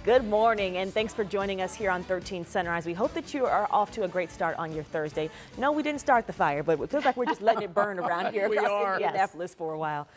Good morning, and thanks for joining us here on 13 Sunrise. We hope that you are off to a great start on your Thursday. No, we didn't start the fire, but it feels like we're just letting it burn around here across Indianapolis for a while.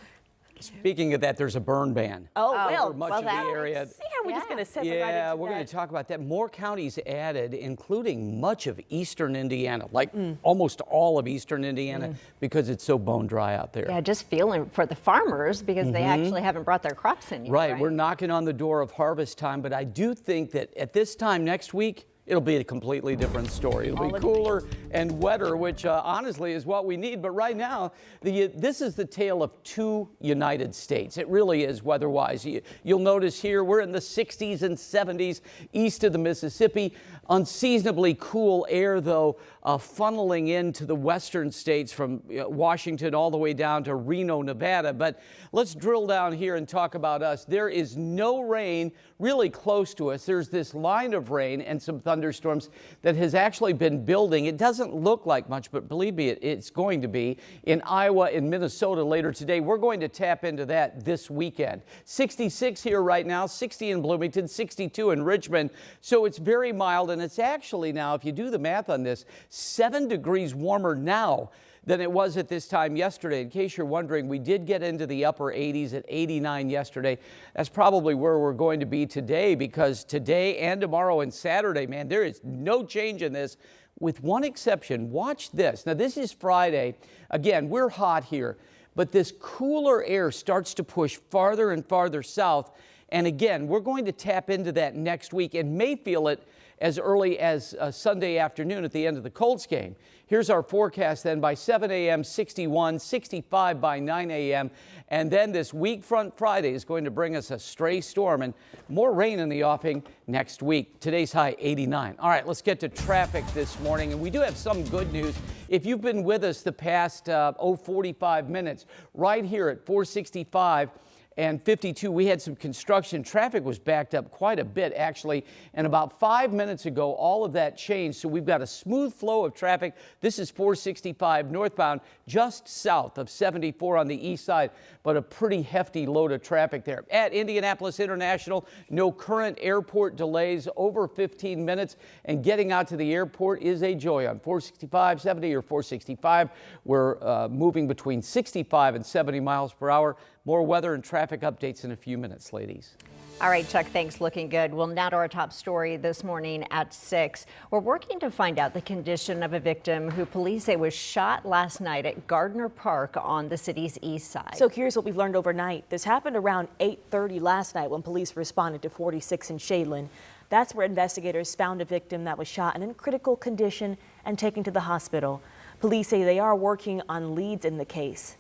Speaking of that, there's a burn ban. Well, much of the area. See how we're just going to set right into Yeah, we're going to talk about that. More counties added, including much of eastern Indiana, like almost all of eastern Indiana, because it's so bone dry out there. Yeah, just feeling for the farmers because they actually haven't brought their crops in yet. Right, we're knocking on the door of harvest time, but I do think that at this time next week, it'll be a completely different story. It'll be cooler and wetter, which honestly is what we need. But right now, this is the tale of two United States. It really is weather-wise. You'll notice here we're in the 60s and 70s east of the Mississippi. Unseasonably cool air, though, funneling into the western states from Washington all the way down to Reno, Nevada. But let's drill down here and talk about us. There is no rain really close to us. There's this line of rain and some thunderstorms that has actually been building. It doesn't look like much, but believe me, it's going to be in Iowa and Minnesota later today. We're going to tap into that this weekend. 66 here right now, 60 in Bloomington, 62 in Richmond. So it's very mild, and it's actually now, if you do the math on this, 7 degrees warmer now than it was at this time yesterday. In case you're wondering, we did get into the upper 80s at 89 yesterday. That's probably where we're going to be today, because today and tomorrow and Saturday, man, there is no change in this, with one exception. Watch this. Now, this is Friday. Again, we're hot here, but this cooler air starts to push farther and farther south. And again, we're going to tap into that next week and may feel it as early as Sunday afternoon at the end of the Colts game. Here's our forecast then. By 7 a.m., 61, 65 by 9 a.m. And then this weak front Friday is going to bring us a stray storm and more rain in the offing next week. Today's high 89. All right, let's get to traffic this morning. And we do have some good news. If you've been with us the past 45 minutes, right here at 465 and 52, we had some construction. Traffic was backed up quite a bit, actually. And about 5 minutes ago, all of that changed. So we've got a smooth flow of traffic. This is 465 northbound, just south of 74 on the east side, but a pretty hefty load of traffic there. At Indianapolis International, no current airport delays over 15 minutes. And getting out to the airport is a joy on 465, 70 or 465. We're moving between 65 and 70 miles per hour. More weather and traffic updates in a few minutes, ladies. All right, Chuck, thanks. Looking good. Well, now to our top story this morning at 6. We're working to find out the condition of a victim who police say was shot last night at Gardner Park on the city's east side. So here's what we've learned overnight. This happened around 8:30 last night when police responded to 46 in Shadeland. That's where investigators found a victim that was shot and in critical condition and taken to the hospital. Police say they are working on leads in the case.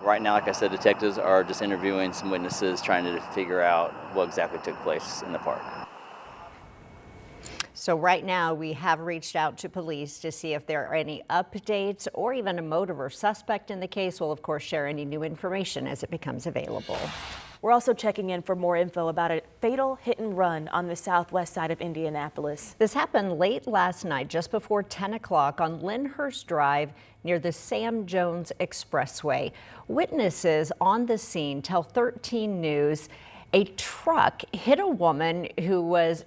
Right now, like I said, detectives are just interviewing some witnesses, trying to figure out what exactly took place in the park. So right now, we have reached out to police to see if there are any updates or even a motive or suspect in the case. We'll, of course, share any new information as it becomes available. We're also checking in for more info about a fatal hit and run on the southwest side of Indianapolis. This happened late last night, just before 10 o'clock on Lyndhurst Drive near the Sam Jones Expressway. Witnesses on the scene tell 13 News a truck hit a woman who was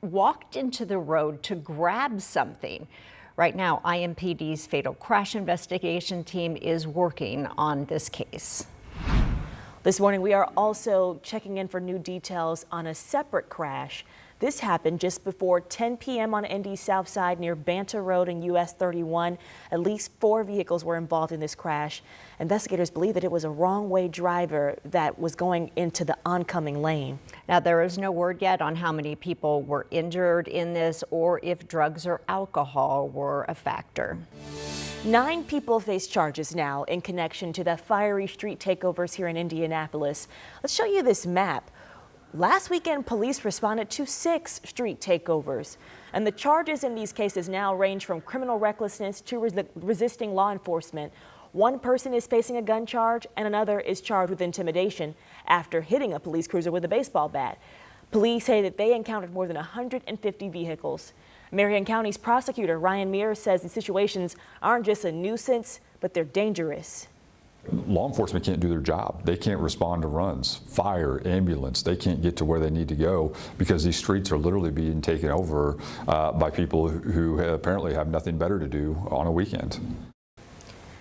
walked into the road to grab something. Right now, IMPD's fatal crash investigation team is working on this case. This morning, we are also checking in for new details on a separate crash. This happened just before 10 p.m. on Indy's south side near Banta Road and US 31. At least 4 vehicles were involved in this crash. Investigators believe that it was a wrong-way driver that was going into the oncoming lane. Now, there is no word yet on how many people were injured in this or if drugs or alcohol were a factor. 9 people face charges now in connection to the fiery street takeovers here in Indianapolis. Let's show you this map. Last weekend, police responded to 6 street takeovers, and the charges in these cases now range from criminal recklessness to resisting law enforcement. One person is facing a gun charge and another is charged with intimidation after hitting a police cruiser with a baseball bat. Police say that they encountered more than 150 vehicles. Marion County's prosecutor Ryan Mears says these situations aren't just a nuisance, but they're dangerous. law enforcement can't do their job. They can't respond to runs, fire, ambulance. They can't get to where they need to go because these streets are literally being taken over by people who apparently have nothing better to do on a weekend.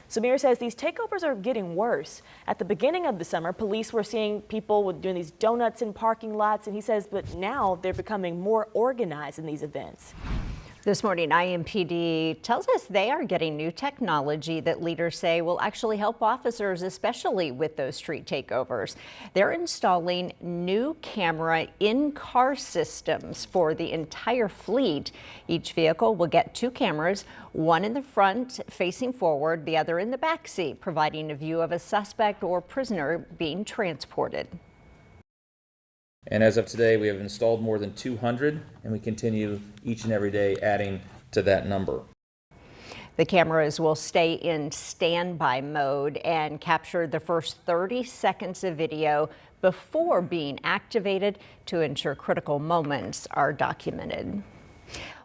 Samir says these takeovers are getting worse. At the beginning of the summer, police were seeing people doing these donuts in parking lots, and he says, but now they're becoming more organized in these events. This morning, IMPD tells us they are getting new technology that leaders say will actually help officers, especially with those street takeovers. They're installing new camera in-car systems for the entire fleet. Each vehicle will get 2 cameras, one in the front facing forward, the other in the back seat, providing a view of a suspect or prisoner being transported. And as of today, we have installed more than 200, and we continue each and every day adding to that number. The cameras will stay in standby mode and capture the first 30 seconds of video before being activated to ensure critical moments are documented.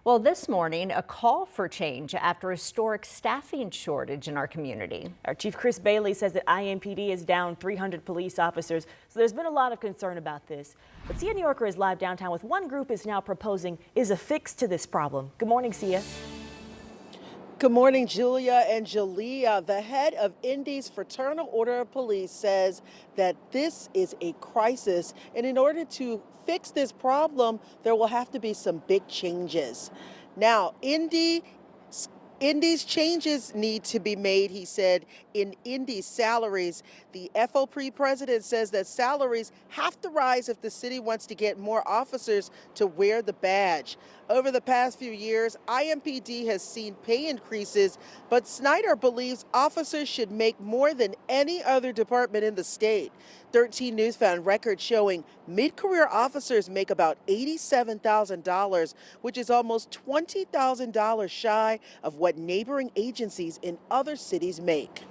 Well, this morning, a call for change after a historic staffing shortage in our community. Our Chief Chris Bailey says that IMPD is down 300 police officers, so there's been a lot of concern about this. But Sia New Yorker is live downtown with one group is now proposing is a fix to this problem. Good morning, Sia. Good morning, Julia and Jalea. The head of Indy's Fraternal Order of Police says that this is a crisis, and in order to fix this problem, there will have to be some big changes. Now, Indy's changes need to be made, he said, in Indy's salaries. The FOP president says that salaries have to rise if the city wants to get more officers to wear the badge. Over the past few years, IMPD has seen pay increases, but Snyder believes officers should make more than any other department in the state. 13 News found records showing mid-career officers make about $87,000, which is almost $20,000 shy of what neighboring agencies in other cities make.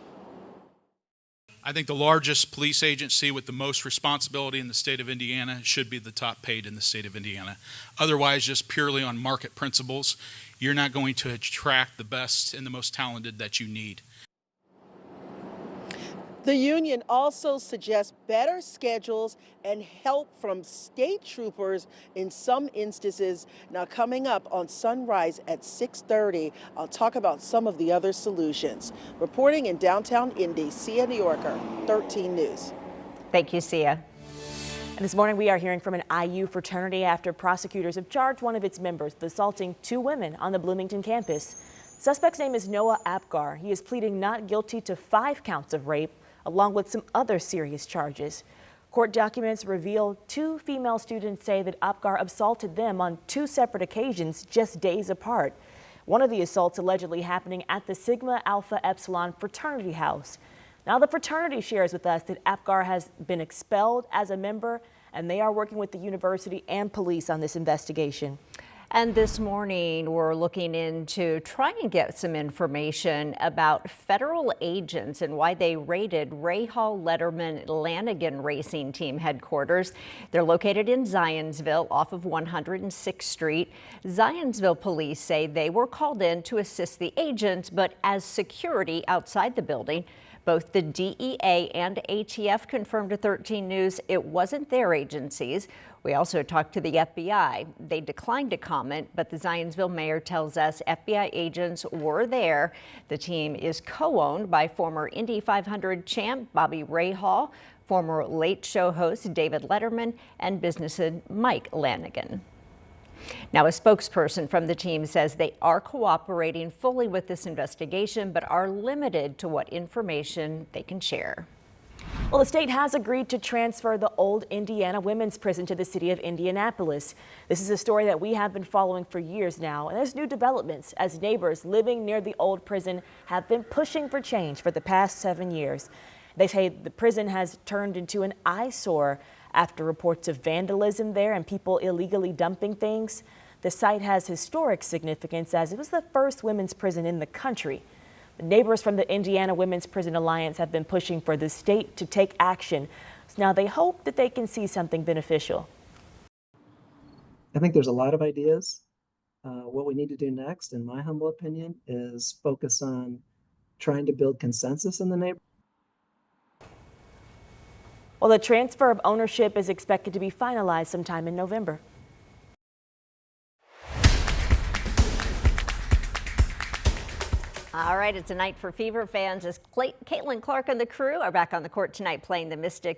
I think the largest police agency with the most responsibility in the state of Indiana should be the top paid in the state of Indiana. Otherwise, just purely on market principles, you're not going to attract the best and the most talented that you need. The union also suggests better schedules and help from state troopers in some instances. Now, coming up on Sunrise at 6:30, I'll talk about some of the other solutions. Reporting in downtown Indy, Sia New Yorker, 13 News. Thank you, Sia. And this morning we are hearing from an IU fraternity after prosecutors have charged one of its members with assaulting 2 women on the Bloomington campus. Suspect's name is Noah Apgar. He is pleading not guilty to 5 counts of rape, along with some other serious charges. Court documents reveal 2 female students say that Apgar assaulted them on 2 separate occasions just days apart. One of the assaults allegedly happening at the Sigma Alpha Epsilon fraternity house. Now the fraternity shares with us that Apgar has been expelled as a member, and they are working with the university and police on this investigation. And this morning, we're looking into trying to get some information about federal agents and why they raided Rahal Letterman Lanigan Racing Team headquarters. They're located in Zionsville off of 106th Street. Zionsville police say they were called in to assist the agents, but as security outside the building. Both the DEA and ATF confirmed to 13 News it wasn't their agencies. We also talked to the FBI. They declined to comment, but the Zionsville mayor tells us FBI agents were there. The team is co-owned by former Indy 500 champ Bobby Rahal, former Late Show host David Letterman, and businessman Mike Lanigan. Now, a spokesperson from the team says they are cooperating fully with this investigation, but are limited to what information they can share. Well, the state has agreed to transfer the old Indiana women's prison to the city of Indianapolis. This is a story that we have been following for years now, and there's new developments as neighbors living near the old prison have been pushing for change for the past 7 years. They say the prison has turned into an eyesore after reports of vandalism there and people illegally dumping things. The site has historic significance as it was the first women's prison in the country. The neighbors from the Indiana Women's Prison Alliance have been pushing for the state to take action. So now they hope that they can see something beneficial. I think there's a lot of ideas. What we need to do next, in my humble opinion, is focus on trying to build consensus in the neighborhood. Well, the transfer of ownership is expected to be finalized sometime in November. All right, it's a night for Fever fans as Caitlin Clark and the crew are back on the court tonight playing the Mystics.